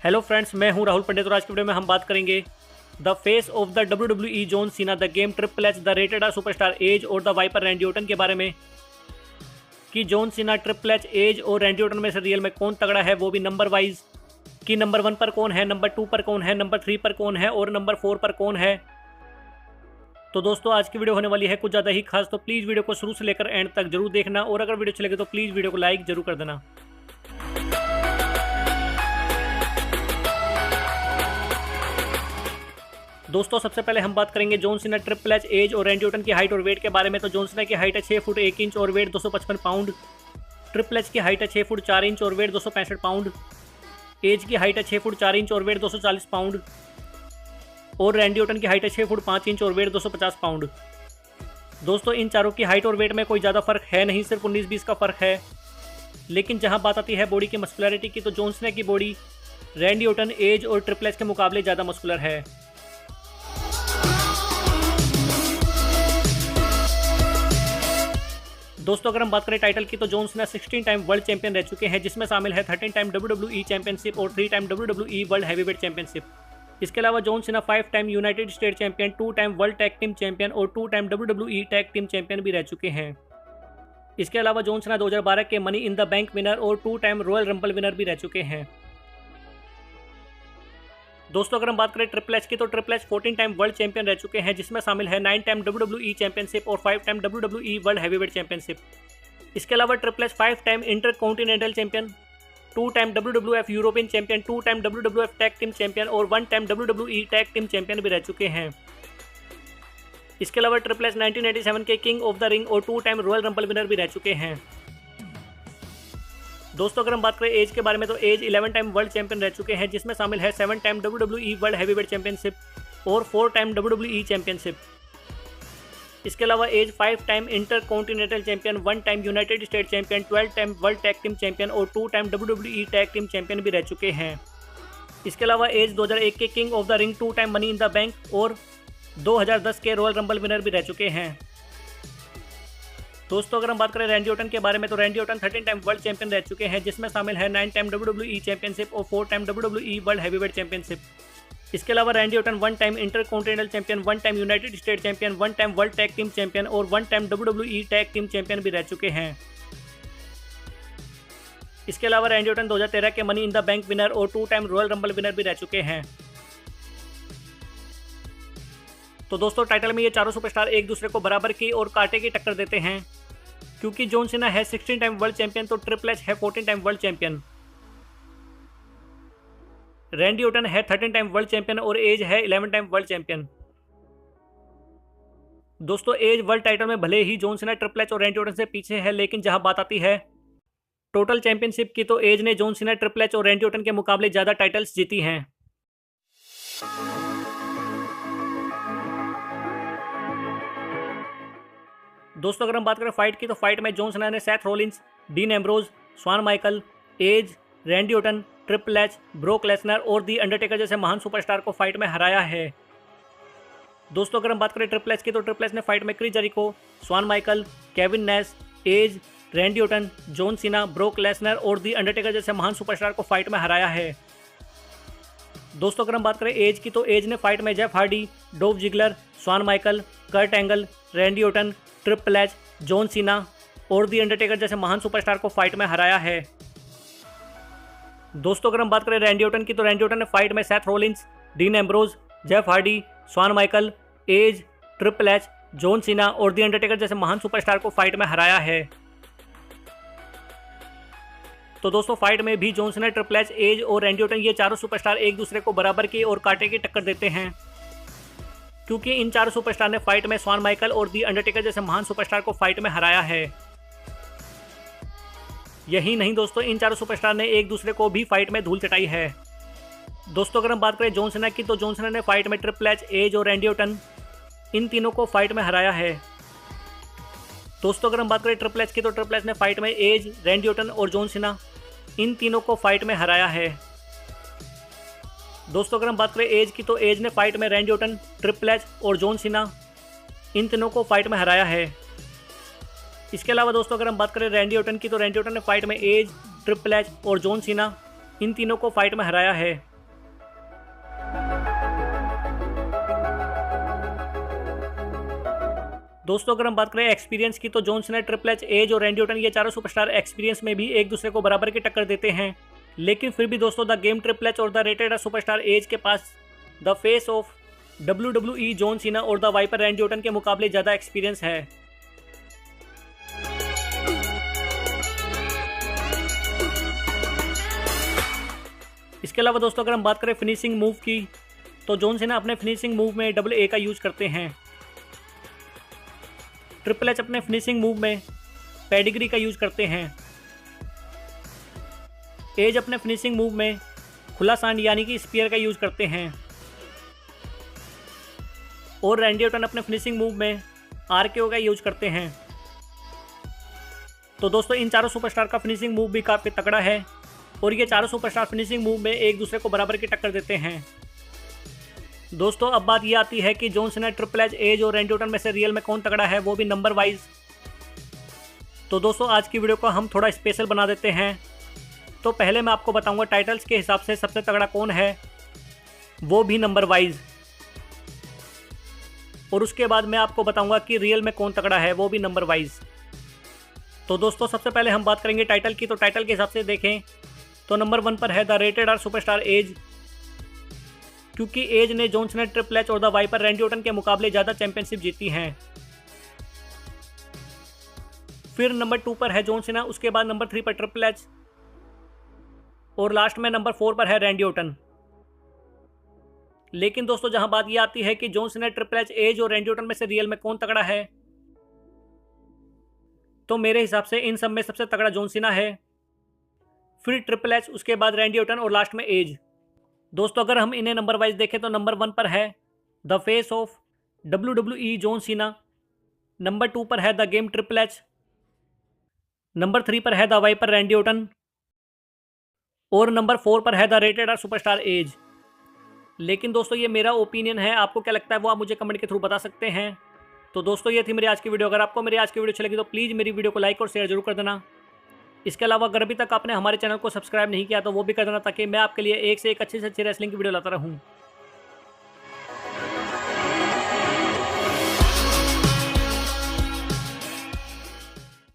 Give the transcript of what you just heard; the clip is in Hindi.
हेलो फ्रेंड्स, मैं हूं राहुल पंडित और आज की वीडियो में हम बात करेंगे the face of the WWE John Cena the game triple H the rated R superstar Edge और द वाइपर रैंडी ऑर्टन के बारे में कि John Cena Triple H Edge और रैंडी ऑर्टन में से रियल में कौन तगड़ा है, वो भी नंबर वाइज कि नंबर 1 पर कौन है, नंबर 2 पर कौन है, नंबर 3 पर कौन है और नंबर 4 पर कौन है। तो दोस्तों आज की वीडियो होने वाली है कुछ ज़्यादा ही खास, तो प्लीज़ वीडियो को शुरू से लेकर एंड तक जरूर देखना और अगर वीडियो अच्छी लगे तो प्लीज़ वीडियो को लाइक जरूर कर देना। दोस्तों सबसे पहले हम बात करेंगे John Cena Triple H Edge और रैंडी ऑर्टन की हाइट और वेट के बारे में। तो जॉन सीना की हाइट है 6 फुट 1 इंच और वेट 255 पाउंड। ट्रिपल एच की हाइट है 6 फुट 4 इंच और वेट 265 पाउंड। एज की हाइट है 6 फुट 4 इंच और वेट 240 पाउंड। और रैंडी ऑर्टन की हाइट है 6 फुट 5 इंच और वेट 250 पाउंड। दोस्तों इन चारों की हाइट और वेट में कोई ज़्यादा फर्क है नहीं, सिर्फ 19-20 का फर्क है। लेकिन जहां बात आती है बॉडी की मस्कुलरिटी की, तो जॉन सीना की बॉडी रैंडी ऑर्टन एज और ट्रिपल एच के मुकाबले ज़्यादा मस्कुलर है। दोस्तों अगर हम बात करें टाइटल की, तो जॉन सीना 16 टाइम वर्ल्ड चैंपियन रह चुके हैं, जिसमें शामिल है 13 टाइम WWE चैंपियनशिप और 3 time WWE world heavyweight championship. इसके अलावा John Cena 5 time United State champion, 2 time world tag team champion और 2 time WWE tag team champion भी रह चुके हैं। इसके अलावा जॉन सीना 2012 के money in the bank winner और 2 टाइम रॉयल रंबल विनर भी रह चुके हैं। दोस्तों अगर हम बात करें ट्रिपल एच की, तो Triple H 14 time world champion रह चुके हैं, जिसमें शामिल है 9 टाइम WWE चैंपियनशिप और 5 time WWE world heavyweight championship. इसके अलावा triple H 5 time intercontinental champion, 2 time WWF European champion, 2 time WWF tag team champion और 1 time WWE tag team champion भी रह चुके हैं। इसके अलावा ट्रिपल एच 1987 के किंग ऑफ द रिंग और 2 टाइम रॉयल रंबल विनर भी रह चुके हैं। दोस्तों अगर हम बात करें एज के बारे में, तो एज 11 टाइम वर्ल्ड चैंपियन रह चुके हैं, जिसमें शामिल है 7 time WWE world heavyweight championship और 4 टाइम WWE चैंपियनशिप। इसके अलावा Edge 5 time intercontinental champion, 1 time United State champion, 12 time world tag team champion और 2 time WWE tag team champion भी रह चुके हैं। इसके अलावा एज 2001 के King of the Ring, 2 time money in the bank और 2010 के रॉयल रंबल विनर भी रह चुके हैं। दोस्तों अगर हम बात करें रैंडी ऑर्टन के बारे में, तो Randy Orton 13 time world champion रह चुके हैं, जिसमें शामिल है 9 टाइम WWE चैंपियनशिप और 4 time WWE world heavyweight championship. इसके अलावा Randy Orton 1 time intercontinental champion, 1 time United State champion, 1 time world tag team champion और 1 time WWE tag team champion भी रह चुके हैं। इसके अलावा रैंडी ऑर्टन 2013 के money in the bank winner और 2 टाइम रॉयल रंबल विनर भी रह चुके हैं। तो दोस्तों टाइटल में ये चारों सुपरस्टार एक दूसरे को बराबर की और कांटे की टक्कर देते हैं, क्योंकि जॉन सीना है 16 टाइम वर्ल्ड चैंपियन तो ट्रिपल एच है 14 time world champion. Randy Orton है 13 टाइम वर्ल्ड चैंपियन और एज है 11 टाइम वर्ल्ड चैंपियन। दोस्तों एज वर्ल्ड टाइटल में भले ही जॉन सीना ट्रिपल एच और रैंडी ऑर्टन से पीछे है, लेकिन जहां बात आती है टोटल चैंपियनशिप की, तो एज ने जॉन सीना ट्रिपल एच और रैंडी ऑर्टन के मुकाबले ज्यादा टाइटल्स जीती हैं। दोस्तों अगर हम बात करें फाइट की, तो फाइट में जॉन सीना ने Seth Rollins, Dean Ambrose, Shawn Michael, Edge, Randy Orton, Triple H, Brock Lesnar और दी अंडरटेकर जैसे महान सुपरस्टार को फाइट में हराया है। दोस्तों अगर हम बात करें ट्रिपल एच की, तो ट्रिपल एच ने फाइट में Chris Jericho, Shawn Michael, Kevin Nash, Edge, Randy Orton, John Cena, Brock Lesnar और दी अंडरटेकर जैसे महान सुपरस्टार को फाइट में हराया है। दोस्तों अगर हम बात करें एज की, तो एज ने फाइट में जेफ हार्डी, डोव Ziggler, Shawn Michael, Kurt Angle, Randy Orton, Triple H, John Cena और दी अंडरटेकर जैसे महान सुपरस्टार को फाइट में हराया है। दोस्तों अगर हम बात करें रैंडी ऑर्टन की, तो रैंडी ऑर्टन ने फाइट में Seth Rollins, Dean Ambrose, Jeff Hardy, Shawn Michael, Edge, Triple H, John Cena और दी अंडरटेकर जैसे महान सुपरस्टार को फाइट में हराया है। तो दोस्तों फाइट में भी John Cena, Triple H, Edge और रैंडी ऑर्टन ये चारों सुपरस्टार एक दूसरे को बराबर की और कांटे की टक्कर देते हैं, क्योंकि इन चारों सुपरस्टार ने फाइट में शॉन माइकल और दी अंडरटेकर जैसे महान सुपरस्टार को फाइट में हराया है। यही नहीं दोस्तों, इन चारों सुपरस्टार ने एक दूसरे को भी फाइट में धूल चटाई है। दोस्तों अगर हम बात करें जॉन सीना की, तो जॉन सीना ने फाइट में ट्रिपल एच, एज और रैंडी ऑर्टन इन तीनों को फाइट में हराया है। दोस्तों अगर हम बात करें ट्रिपल एच की, तो ट्रिपल एच ने फाइट में एज, रैंडी ऑर्टन और जॉन सीना इन तीनों को फाइट में हराया है। दोस्तों अगर हम बात करें एज की, तो एज ने फाइट में रैंडी ऑर्टन, ट्रिपल एच और जॉन सीना इन तीनों को फाइट में हराया है। इसके अलावा दोस्तों अगर हम बात करें रैंडी ऑर्टन की, तो रैंडी ऑर्टन ने फाइट में एज, ट्रिपल एच और जॉन सीना इन तीनों को फाइट में हराया है। दोस्तों अगर हम बात करें एक्सपीरियंस की तो John Cena, Triple H, Edge और रैंडी ऑर्टन ये चारों सुपरस्टार एक्सपीरियंस में भी एक दूसरे को बराबर की टक्कर देते हैं। लेकिन फिर भी दोस्तों द गेम, ट्रिपल एच और द रेटेड सुपरस्टार एज के पास the face of WWE John Cena और द वाइपर रैंडी ऑर्टन के मुकाबले ज़्यादा एक्सपीरियंस है। इसके अलावा दोस्तों अगर हम बात करें फिनिशिंग मूव की तो जॉन सीना अपने फिनिशिंग मूव में डबल ए का यूज करते हैं। ट्रिपल एच अपने फिनिशिंग मूव में पेडिग्री का यूज करते हैं। एज अपने फिनिशिंग मूव में खुला सांड यानी कि स्पीयर का यूज करते हैं। और रैंडी ऑर्टन अपने फिनिशिंग मूव में आरकेओ का यूज करते हैं। तो दोस्तों इन चारों सुपरस्टार का फिनिशिंग मूव भी काफ़ी तगड़ा है और ये चारों सुपरस्टार फिनिशिंग मूव में एक दूसरे को बराबर की टक्कर देते हैं। दोस्तों अब बात ये आती है कि John Cena, Triple H, Edge और रैंडी ऑर्टन में से रियल में कौन तगड़ा है, वो भी नंबर वाइज। तो दोस्तों आज की वीडियो को हम थोड़ा स्पेशल बना देते हैं। तो पहले मैं आपको बताऊंगा टाइटल्स के हिसाब से सबसे तगड़ा कौन है, वो भी नंबर वाइज। और उसके बाद मैं आपको बताऊंगा कि रियल में कौन तगड़ा है, वो भी नंबर वाइज। तो दोस्तों सबसे पहले हम बात करेंगे टाइटल की। तो टाइटल के हिसाब से देखें तो नंबर 1 पर है the rated R superstar Edge, क्योंकि एज ने जॉन सीना, ट्रिपल एच और द वाइपर रैंडी ऑर्टन के मुकाबले ज़्यादा चैंपियनशिप जीती हैं। फिर नंबर 2 पर है जॉन सीना, उसके बाद नंबर 3 पर ट्रिपल एच और लास्ट में नंबर 4 पर है रैंडी ऑर्टन। लेकिन दोस्तों जहां बात यह आती है कि John Cena, Triple H, Edge और रैंडी ऑर्टन में से रियल में कौन तगड़ा है, तो मेरे हिसाब से इन सब में सबसे तगड़ा जॉन सीना है, फिर ट्रिपल एच, उसके बाद रैंडी ऑर्टन और लास्ट में एज। दोस्तों अगर हम इन्हें नंबर वाइज देखें तो नंबर 1 पर है the face of WWE John Cena, number 2 पर है the game, triple H, number 3 पर है द वाइपर रैंडी ऑर्टन और नंबर 4 पर है the rated R superstar Edge. लेकिन दोस्तों ये मेरा ओपिनियन है, आपको क्या लगता है वो आप मुझे कमेंट के थ्रू बता सकते हैं। तो दोस्तों ये थी मेरी आज की वीडियो। अगर आपको मेरी आज की वीडियो अच्छी लगी तो प्लीज़ मेरी वीडियो को लाइक और शेयर जरूर कर देना। इसके अलावा अगर अभी तक आपने हमारे चैनल को सब्सक्राइब नहीं किया तो वो भी कर देना, ताकि मैं आपके लिए एक से एक अच्छी से अच्छी रेसलिंग की वीडियो लाता रहूँ।